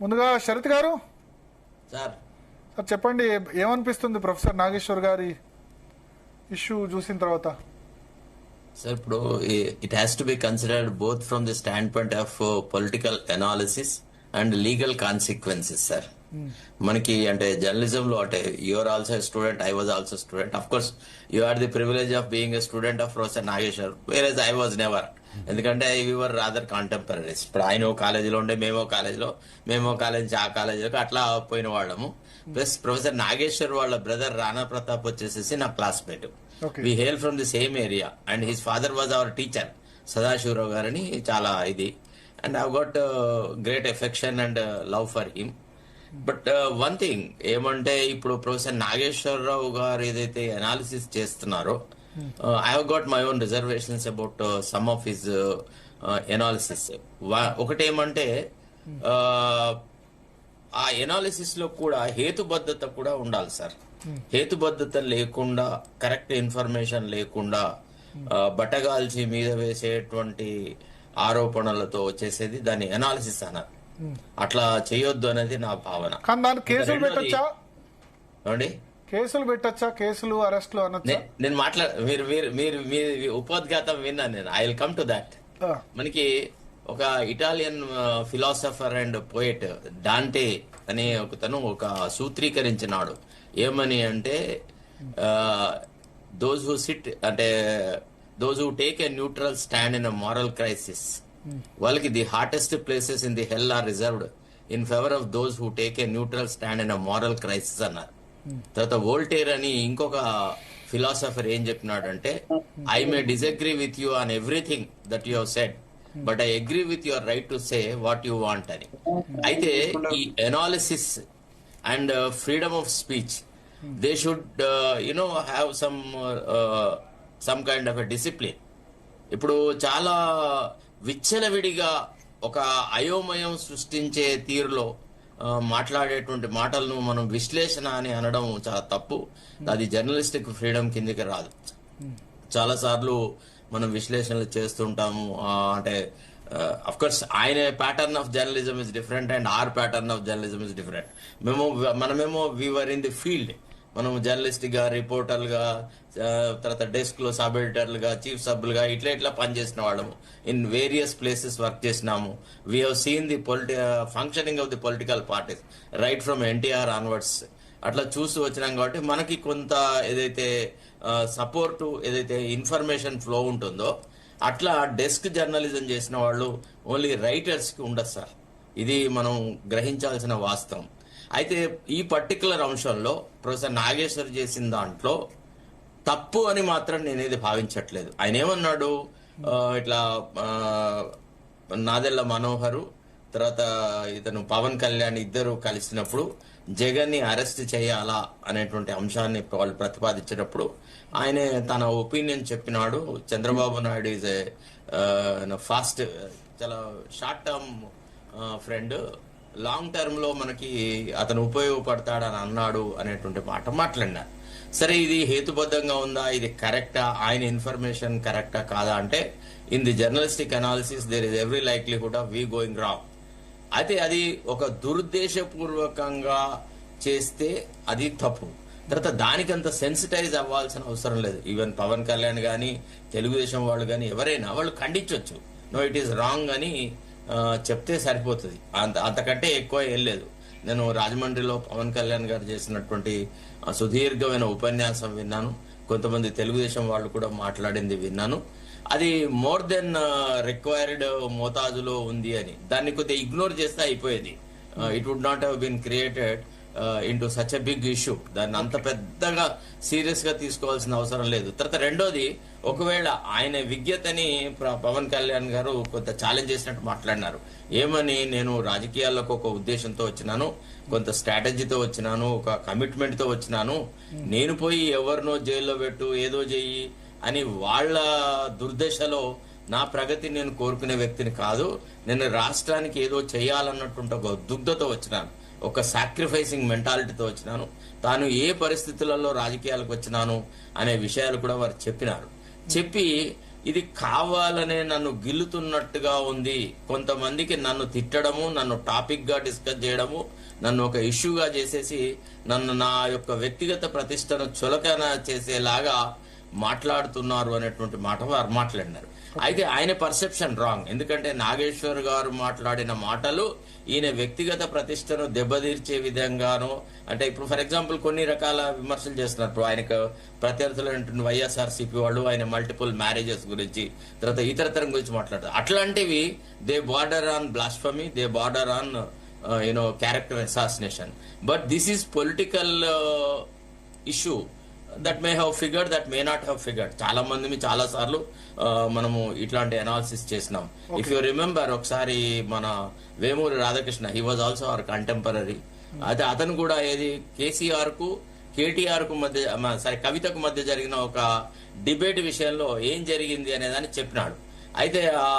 ముందుగా శరత్ గారు sir sir చెప్పండి, ఏమనిపిస్తుంది ప్రొఫెసర్ నాగేశ్వర్ గారి ఇష్యూ చూసిన తర్వాత? సార్ ఇప్పుడు it has to be considered both from the standpoint of political analysis and legal consequences. Sir మనకి అంటే జర్నలిజం లో అంటే you're also student, I was also student. Of course you are the privilege of being a student of professor Nageshwar, whereas I was never. ఎందుకంటే were rather contemporaries. ఇప్పుడు ఆయన కాలేజీలో ఉండే మేమో college ఆ కాలేజీలో అట్లా పోయిన వాళ్ళము. ప్లస్ ప్రొఫెసర్ నాగేశ్వర్ వాళ్ళ బ్రదర్ రాణా ప్రతాప్ వచ్చేసేసి నా classmate. We hail from the same area and his father was our teacher Sadashivarao గారని. చాలా ఇది and I got great affection and love for him. But one thing ఏమంటే ఇప్పుడు ప్రొఫెసర్ నాగేశ్వరరావు గారు ఏదైతే అనాలిసిస్ చేస్తున్నారో I have got my own reservations about some of his analysis. ఒకటేమంటే ఆ ఎనాలిసిస్ లో కూడా హేతుబద్ధత కూడా ఉండాలి సార్. హేతుబద్ధత లేకుండా, కరెక్ట్ ఇన్ఫర్మేషన్ లేకుండా బట్టగాల్చి మీద వేసేటువంటి ఆరోపణలతో వచ్చేసేది దాన్ని ఎనాలిసిస్ అన్నారు. అట్లా చేయొద్దు అనేది నా భావన. కేసులు పెట్టొచ్చా? ఏమండి, కేసులు పెట్టొచ్చా? కేసులు, అరెస్టులు అనొచ్చా? నేను మీరు ఉపోద్ఘాతం విన్నాను నేను. I will come to that. మనకి ఒక Italian philosopher and poet Dante అనే ఒకతను ఒక సూత్రీకరించినాడు. ఏమని అంటే దోస్ హూ సిట్ అంటే those who take a neutral stand in a moral crisis, వాళ్ళకి the hottest places in the hell are reserved in favour of those who take a neutral stand in a moral crisis అన్నారు. తర్వాత Voltaire అని ఇంకొక philosopher ఏం చెప్పినాడంటే, I may disagree with you on everything that you have said, but I agree with your right to say what you want అని. అయితే ఈ analysis and freedom of speech they should you know have some kind of a discipline. ఇప్పుడు చాలా విచ్చలవిడిగా ఒక అయోమయం సృష్టించే తీరులో మాట్లాడేటువంటి మాటలను మనం విశ్లేషణ అని అనడం చాలా తప్పు. అది జర్నలిస్టిక్ ఫ్రీడమ్ కిందకి రాదు. చాలా సార్లు మనం విశ్లేషణలు చేస్తుంటాము. అంటే అఫ్ కోర్స్ ఆయన pattern of journalism is different and our pattern of journalism is different. మనమేమో వీఆర్ ఇన్ ది ఫీల్డ్. మనం జర్నలిస్ట్ గా, రిపోర్టర్లుగా, తర్వాత డెస్క్ లో సబ్ ఎడిటర్లుగా, చీఫ్ సభ్యులుగా ఇట్లా పనిచేసిన వాళ్ళము. ఇన్ వేరియస్ ప్లేసెస్ వర్క్ చేసినాము. We have seen the functioning of the political parties right from NTR onwards. అట్లా చూస్తూ వచ్చినాం కాబట్టి మనకి కొంత ఏదైతే సపోర్టు, ఏదైతే ఇన్ఫర్మేషన్ ఫ్లో ఉంటుందో అట్లా డెస్క్ జర్నలిజం చేసిన వాళ్ళు ఓన్లీ రైటర్స్ కి ఉండదు సార్. ఇది మనం గ్రహించాల్సిన వాస్తవం. అయితే ఈ పర్టికులర్ అంశంలో ప్రొఫెసర్ నాగేశ్వర్ చేసిన దాంట్లో తప్పు అని మాత్రం నేనేది భావించట్లేదు. ఆయన ఏమన్నాడు, ఇట్లా నాదెళ్ల మనోహరు తర్వాత ఇతను పవన్ కళ్యాణ్ ఇద్దరు కలిసినప్పుడు జగన్ ని అరెస్ట్ చేయాలా అనేటువంటి అంశాన్ని వాళ్ళు ప్రతిపాదించినప్పుడు ఆయన తన ఒపీనియన్ చెప్పినాడు. Chandrababu Naidu is a fast, చాలా short term friend, long term లో మనకి అతను ఉపయోగపడతాడని అన్నాడు అనేటువంటి మాట మాట్లాడినారు. సరే, ఇది హేతుబద్ధంగా ఉందా, ఇది కరెక్టా, ఆయన ఇన్ఫర్మేషన్ కరెక్టా కాదా అంటే in the journalistic analysis there is every likelihood of we going wrong. అయితే అది ఒక దురుద్దేశపూర్వకంగా చేస్తే అది తప్పు. తర్వాత దానికంత సెన్సిటైజ్ అవ్వాల్సిన అవసరం లేదు. ఈవెన్ పవన్ కళ్యాణ్ గానీ, తెలుగుదేశం వాళ్ళు కానీ ఎవరైనా వాళ్ళు ఖండించవచ్చు. నో, ఇట్ ఈస్ రాంగ్ అని చెప్తే సరిపోతుంది. అంతకంటే ఎక్కువ ఏం లేదు. నేను రాజమండ్రిలో పవన్ కళ్యాణ్ గారు చేసినటువంటి సుదీర్ఘమైన ఉపన్యాసం విన్నాను. కొంతమంది తెలుగుదేశం వాళ్ళు కూడా మాట్లాడింది విన్నాను. అది మోర్ దెన్ రిక్వైర్డ్ మోతాజులో ఉంది అని దాన్ని కొద్దిగా ఇగ్నోర్ చేస్తే అయిపోయేది. It would not have been created into such a big issue. దాన్ని అంత పెద్దగా సీరియస్ గా తీసుకోవాల్సిన అవసరం లేదు. తర్వాత రెండోది, ఒకవేళ ఆయన విజ్ఞతని పవన్ కళ్యాణ్ గారు కొంత ఛాలెంజ్ చేసినట్టు మాట్లాడినారు. ఏమని, నేను రాజకీయాల్లోకి ఒక ఉద్దేశంతో వచ్చినాను, కొంత స్ట్రాటజీతో వచ్చినాను, ఒక కమిట్మెంట్ తో వచ్చినాను. నేను పోయి ఎవరినో జైల్లో పెట్టు, ఏదో చెయ్యి అని వాళ్ళ దుర్దశలో నా ప్రగతి నేను కోరుకునే వ్యక్తిని కాదు. నేను రాష్ట్రానికి ఏదో చేయాలన్నట్టు ఒక దుగ్ధతో వచ్చినాను, ఒక సాక్రిఫైసింగ్ మెంటాలిటీతో వచ్చినాను. తాను ఏ పరిస్థితులలో రాజకీయాలకు వచ్చినాను అనే విషయాలు కూడా వారు చెప్పినారు. చెప్పి ఇది కావాలనే నన్ను గిల్లుతున్నట్టుగా ఉంది. కొంతమందికి నన్ను తిట్టడము, నన్ను టాపిక్ గా డిస్కస్ చేయడము, నన్ను ఒక ఇష్యూగా చేసేసి నన్ను నా యొక్క వ్యక్తిగత ప్రతిష్టను చులకన చేసేలాగా మాట్లాడుతున్నారు అనేటువంటి మాట వారు మాట్లాడినారు. అయితే ఆయన పర్సెప్షన్ రాంగ్. ఎందుకంటే నాగేశ్వర్ గారు మాట్లాడిన మాటలు ఈయన వ్యక్తిగత ప్రతిష్టను దెబ్బతీర్చే విధంగాను, అంటే ఇప్పుడు ఫర్ ఎగ్జాంపుల్ కొన్ని రకాల విమర్శలు చేస్తున్నారు. ఇప్పుడు ఆయనకు ప్రత్యర్థులు వైఎస్ఆర్సీపీ వాళ్ళు ఆయన మల్టిపుల్ మ్యారేజెస్ గురించి, తర్వాత ఇతరతరం గురించి మాట్లాడతారు. అట్లాంటివి they border on blasphemy, they border on character assassination. But this is political issue that may have figured, that may not have figured. చాలా మంది చాలా సార్లు మనము ఇట్లాంటి అనాలిసిస్ చేసినాం. ఇఫ్ యూ రిమెంబర్, ఒకసారి మన Vemuri Radhakrishna, he was also our contemporary. అయితే అతను కూడా ఏది కేసీఆర్ కు కేటీఆర్ కు మధ్య, కవితకు మధ్య జరిగిన ఒక డిబేట్ విషయంలో ఏం జరిగింది అనేదాన్ని చెప్పినాడు. అయితే ఆ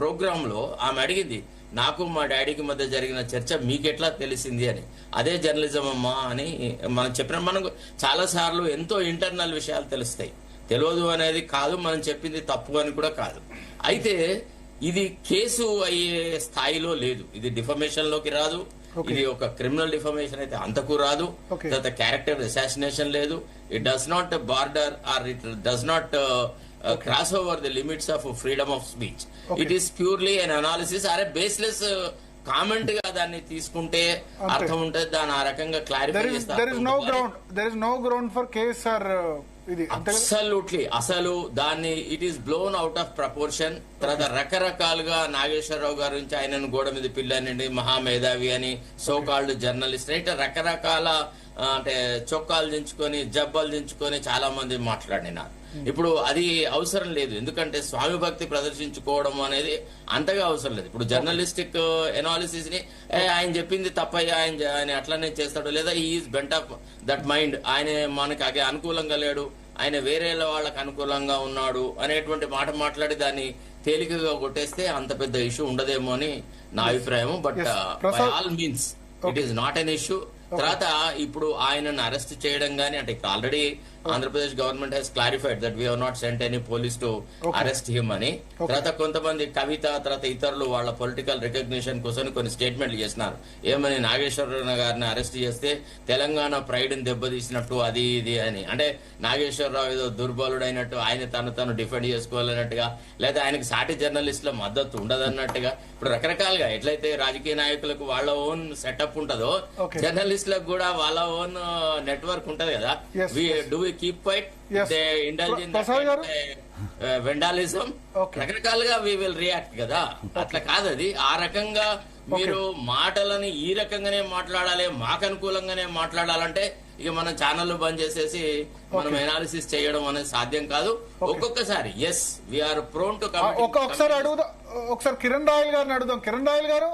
ప్రోగ్రామ్ లో ఆమె అడిగింది, నాకు మా డాడీకి మధ్య జరిగిన చర్చ మీకెట్లా తెలిసింది అని. అదే జర్నలిజం అమ్మా అని మనం చెప్పిన, మనకు చాలా సార్లు ఎంతో ఇంటర్నల్ విషయాలు తెలుస్తాయి. తెలియదు అనేది కాదు, మనం చెప్పింది తప్పు అని కూడా కాదు. అయితే ఇది కేసు అయ్యే స్థాయిలో లేదు. ఇది డిఫమేషన్ లోకి రాదు. ఇది ఒక క్రిమినల్ డిఫమేషన్ అయితే అంతకు రాదు. తర్వాత క్యారెక్టర్ అసాసినేషన్ లేదు. It does not border or it does not cross over the limits of freedom of speech. It is purely an analysis or a baseless comment గా దాన్ని తీసుకుంటే అర్థం ఉంటుంది. దాని ఆ రకంగా క్లారిఫై చేస్తారు. there is no ground for case or ఇది అబ్సల్యూట్లీ. అసలు దాన్ని it is blown out of proportion. తర్వాత రకరకాలుగా నాగేశ్వరరావు గారి నుంచి ఆయనను గోడ మీద పిల్లనండి, మహామేధావి అని, సో కాల్డ్ జర్నలిస్ట్, ఇట్లా రకరకాల అంటే చొక్కాలు దించుకొని జబ్బాలు దించుకొని చాలా మంది మాట్లాడినారు. ఇప్పుడు అది అవసరం లేదు. ఎందుకంటే స్వామి భక్తి ప్రదర్శించుకోవడం అనేది అంతగా అవసరం లేదు. ఇప్పుడు జర్నలిస్టిక్ ఎనాలిసిస్ ని ఆయన చెప్పింది తప్పయ్యా, ఆయన అట్లనే చేస్తాడు, లేదా is bent of that mind, ఆయన మనకి అనుకూలంగా లేడు, ఆయన వేరే వాళ్ళకి అనుకూలంగా ఉన్నాడు అనేటువంటి మాట మాట్లాడి దాన్ని తేలికగా కొట్టేస్తే అంత పెద్ద ఇష్యూ ఉండదేమో అని నా అభిప్రాయం. But by all means it is not an issue. తర్వాత ఇప్పుడు ఆయనను అరెస్ట్ చేయడం గానీ, అంటే already Andhra Pradesh government has clarified that we have not cent any police to arrest him అని. తర్వాత కొంతమంది కవిత తర్వాత ఇతరులు వాళ్ళ పొలిటికల్ రికగ్నిషన్ కోసం కొన్ని స్టేట్మెంట్లు చేసినారు. ఏమని, నాగేశ్వరరావు గారిని అరెస్ట్ చేస్తే తెలంగాణ ప్రైడ్ ని దెబ్బతీసినట్టు అది ఇది అని. అంటే నాగేశ్వరరావు ఏదో దుర్బలుడైనట్టు, ఆయన తను డిఫెండ్ చేసుకోవాలన్నట్టుగా, లేదా ఆయనకు సాటి జర్నలిస్టుల మద్దతు ఉండదన్నట్టుగా. ఇప్పుడు రకరకాలుగా ఎట్లయితే రాజకీయ నాయకులకు వాళ్ళ ఓన్ సెటప్ ఉంటదో, జర్నలిస్టులకు కూడా వాళ్ళ ఓన్ నెట్వర్క్ ఉంటది కదా. Do we keep quiet, they indulge in vandalism, రకరకాలుగా వి విల్ రియాక్ట్ కదా. అట్లా కాదు అది. ఆ రకంగా మీరు మాటలని ఈ రకంగానే మాట్లాడాలి, మాకు అనుకూలంగానే మాట్లాడాలంటే ఇక మనం ఛానల్ బంద్ చేసేసి మనం ఎనాలిసిస్ చేయడం అనేది సాధ్యం కాదు. ఒక్కొక్కసారి ఎస్ వీఆర్ ప్రోన్ టు ఒకసారి కిరణ్ రాయల్ గారిని అడుగుదాం. కిరణ్ రాయల్ గారు,